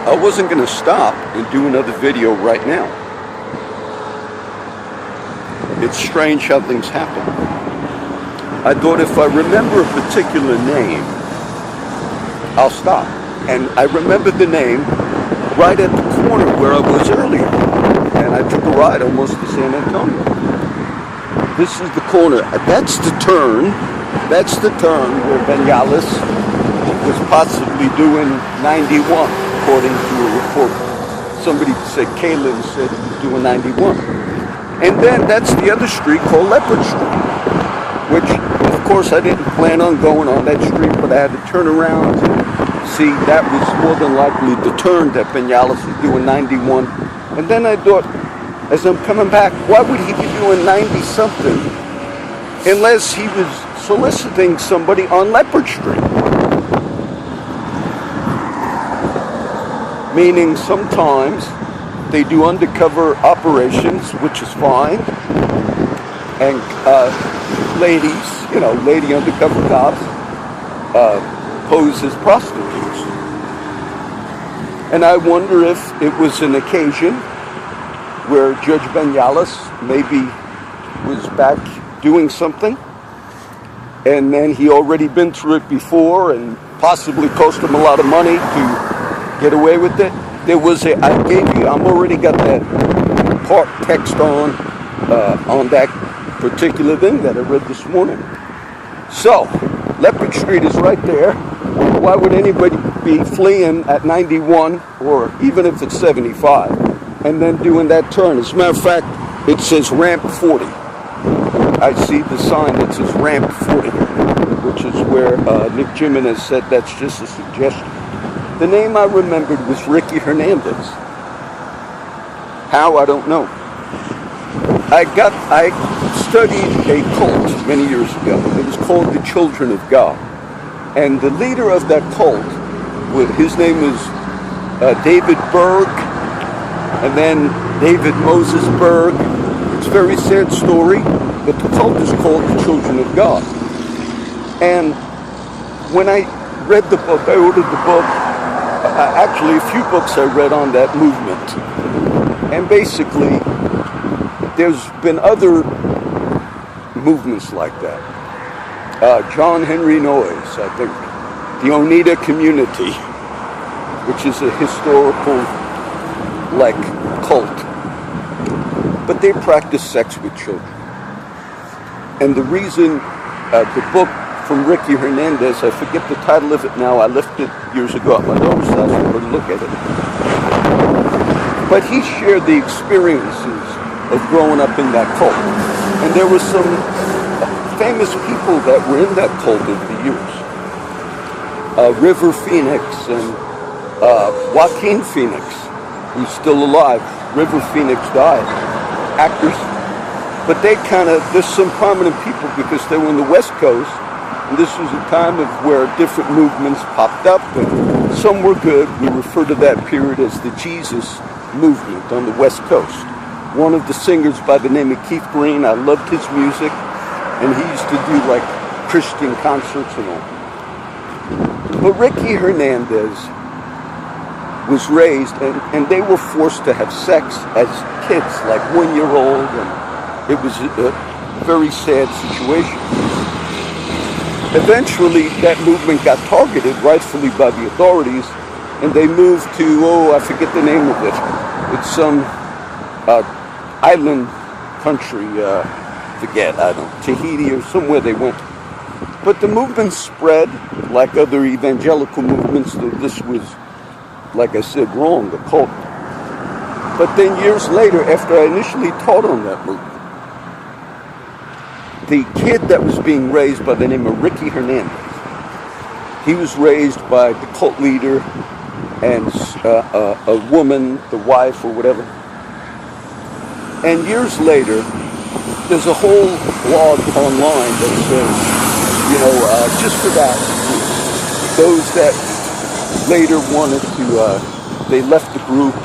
I wasn't going to stop and do another video right now. It's strange how things happen. I thought if I remember a particular name, I'll stop. And I remembered the name right at the corner where I was earlier. And I took a ride almost to San Antonio. This is the corner. That's the turn. That's the turn where Vinales was possibly doing 91, according to a report. Somebody said, Kalen said he was doing 91. And then that's the other street called Leopard Street, which, of course, I didn't plan on going on that street, but I had to turn around to see that was more than likely the turn that Vinales was doing 91. And then I thought, as I'm coming back, why would he be doing 90-something unless he was soliciting somebody on Leopard Street? Meaning sometimes they do undercover operations, which is fine, and ladies, lady undercover cops pose as prostitutes. And I wonder if it was an occasion where Judge Vinales maybe was back doing something, and then he already been through it before and possibly cost him a lot of money to get away with it. There was I'm already got that part text on that particular thing that I read this morning. So, Leopard Street is right there. Why would anybody be fleeing at 91 or even if it's 75 and then doing that turn? As a matter of fact, it says ramp 40. I see the sign that says ramp 40, which is where Nick Jimenez said that's just a suggestion. The name I remembered was Ricky Hernandez. How, I don't know. I studied a cult many years ago. It was called the Children of God. And the leader of that cult, his name is David Berg, and then David Moses Berg. It's a very sad story, but the cult is called the Children of God. And when I read the book, I ordered the book, actually a few books I read on that movement. And basically, there's been other movements like that. John Henry Noyes, I think, the Oneida Community, which is a historical, cult. But they practice sex with children. And the reason the book from Ricky Hernandez, I forget the title of it now, I left it years ago at my daughter's house to look at it. But he shared the experiences of growing up in that cult. And there were some famous people that were in that cult over the years. River Phoenix and Joaquin Phoenix, who's still alive. River Phoenix died. Actors. But there's some prominent people because they were in the West Coast. And this was a time of where different movements popped up, and some were good. We refer to that period as the Jesus movement on the West Coast. One of the singers by the name of Keith Green, I loved his music, and he used to do Christian concerts and all. But Ricky Hernandez was raised, and they were forced to have sex as kids, 1-year-old, and it was a very sad situation. Eventually, that movement got targeted, rightfully by the authorities, and they moved to, I forget the name of it. It's some island country, Tahiti or somewhere they went. But the movement spread like other evangelical movements, though this was, like I said, wrong, the cult. But then years later, after I initially taught on that movement, the kid that was being raised by the name of Ricky Hernandez, he was raised by the cult leader and a woman, the wife or whatever. And years later, there's a whole blog online that says, just for that, those that later wanted to, they left the group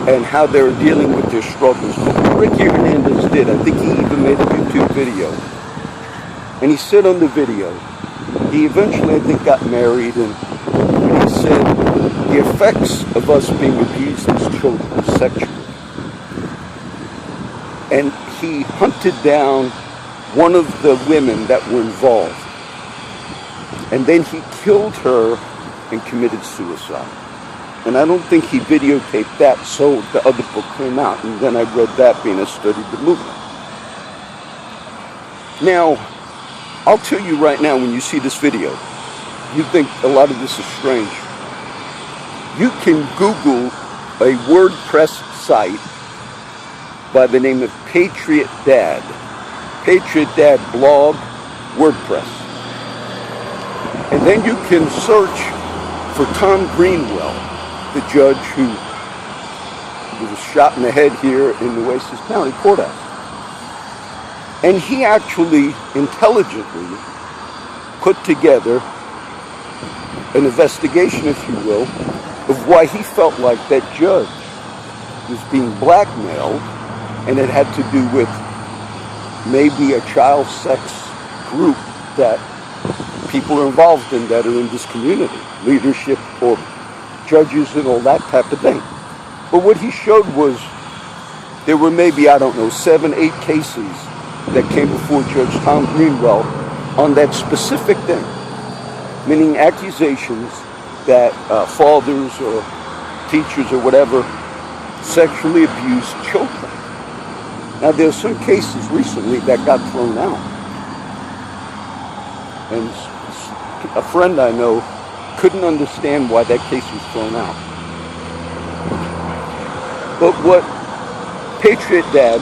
and how they were dealing with their struggles. But what Ricky Hernandez did, I think he even made a YouTube video. And he said on the video, he eventually, I think, got married, and he said he effects of us being abused as children sexually. And he hunted down one of the women that were involved. And then he killed her and committed suicide. And I don't think he videotaped that, so the other book came out. And then I read that being I studied the movement. Now, I'll tell you right now, when you see this video, you think a lot of this is strange. You can Google a WordPress site by the name of Patriot Dad. Patriot Dad blog, WordPress. And then you can search for Tom Greenwell, the judge who was shot in the head here in the Oasis County Courthouse. And he actually intelligently put together an investigation, if you will, of why he felt like that judge was being blackmailed, and it had to do with maybe a child sex group that people are involved in that are in this community, leadership or judges and all that type of thing. But what he showed was there were maybe, 7, 8 cases that came before Judge Tom Greenwell on that specific thing, meaning accusations that fathers or teachers or whatever sexually abused children. Now, there's some cases recently that got thrown out. And a friend I know couldn't understand why that case was thrown out. But what Patriot Dad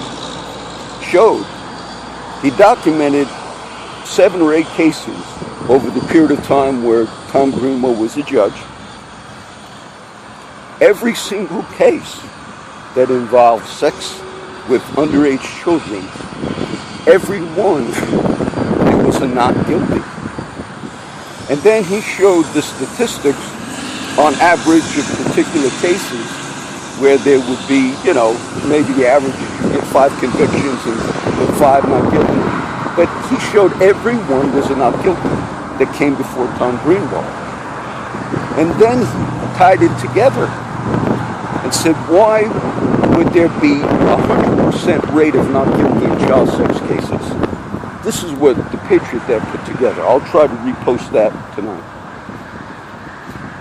showed, he documented 7 or 8 cases over the period of time where Tom Greenwell was a judge. Every single case that involved sex with underage children, every one, there was a not guilty. And then he showed the statistics on average of particular cases where there would be, maybe the average you get 5 convictions and 5 not guilty. But he showed every one was a not guilty that came before Tom Greenwell. And then he tied it together and said, why would there be 100% rate of not guilty in child sex cases? This is what the Patriot Dad put together. I'll try to repost that tonight.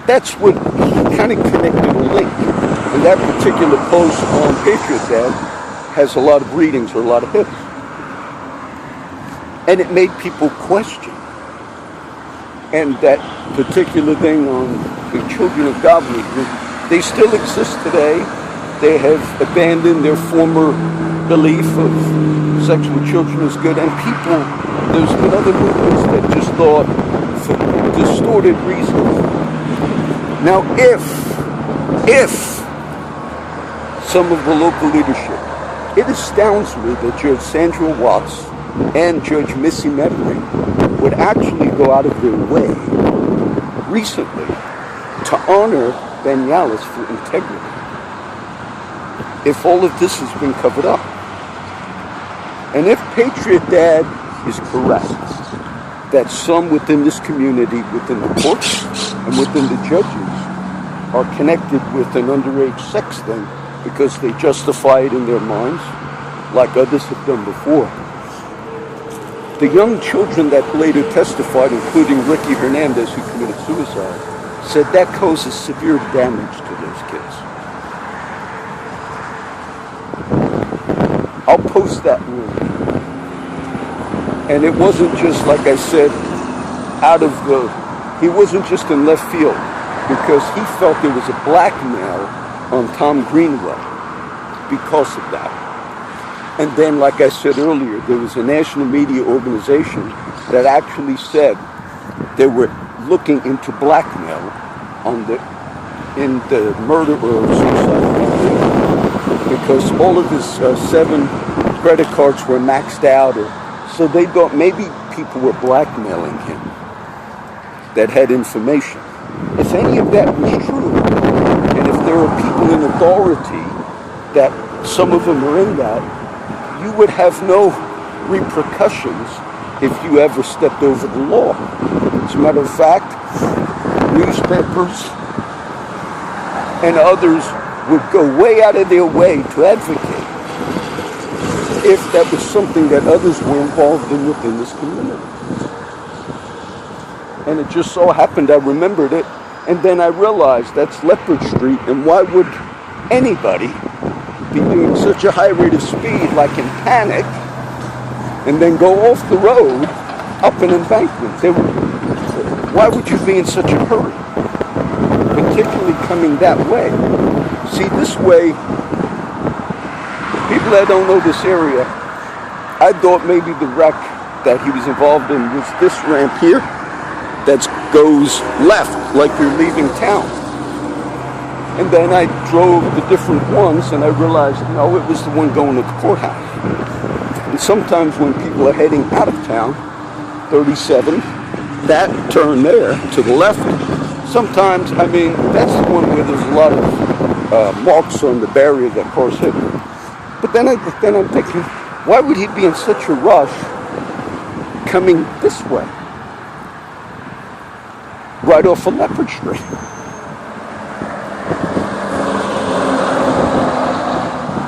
That's what he kind of connected a link. And that particular post on Patriot Dad has a lot of readings or a lot of hits. And it made people question. And that particular thing on the Children of God movement, they still exist today. They have abandoned their former belief of sex with children is good. And people, there's been other movements that just thought for distorted reasons. Now, if some of the local leadership, it astounds me that Judge Sandra Watts and Judge Missy Mettering would actually go out of their way recently to honor Ben Yalis for integrity. If all of this has been covered up. And if Patriot Dad is correct, that some within this community, within the courts and within the judges, are connected with an underage sex thing because they justify it in their minds, like others have done before. The young children that later testified, including Ricky Hernandez, who committed suicide, said that causes severe damage to those kids. I'll post that link. And it wasn't just, like I said, he wasn't just in left field, because he felt there was a blackmail on Tom Greenwell because of that. And then, like I said earlier, there was a national media organization that actually said they were looking into blackmail in the murder or suicide because all of his 7 credit cards were maxed out, so they thought maybe people were blackmailing him that had information. If any of that was true, and if there are people in authority that some of them are in that, you would have no repercussions if you ever stepped over the law. As a matter of fact, newspapers and others would go way out of their way to advocate if that was something that others were involved in within this community. And it just so happened I remembered it, and then I realized that's Leopard Street, and why would anybody be doing such a high rate of speed, like in panic, and then go off the road up an embankment? Why would you be in such a hurry, particularly coming that way? See, this way, people that don't know this area, I thought maybe the wreck that he was involved in was this ramp here that goes left like you're leaving town. And then I drove the different ones and I realized, no, it was the one going to the courthouse. And sometimes when people are heading out of town, 37, that turn there to the left, sometimes, I mean, that's the one where there's a lot of marks on the barrier that cars hit. But then I'm thinking, why would he be in such a rush coming this way? Right off of Leopard Street.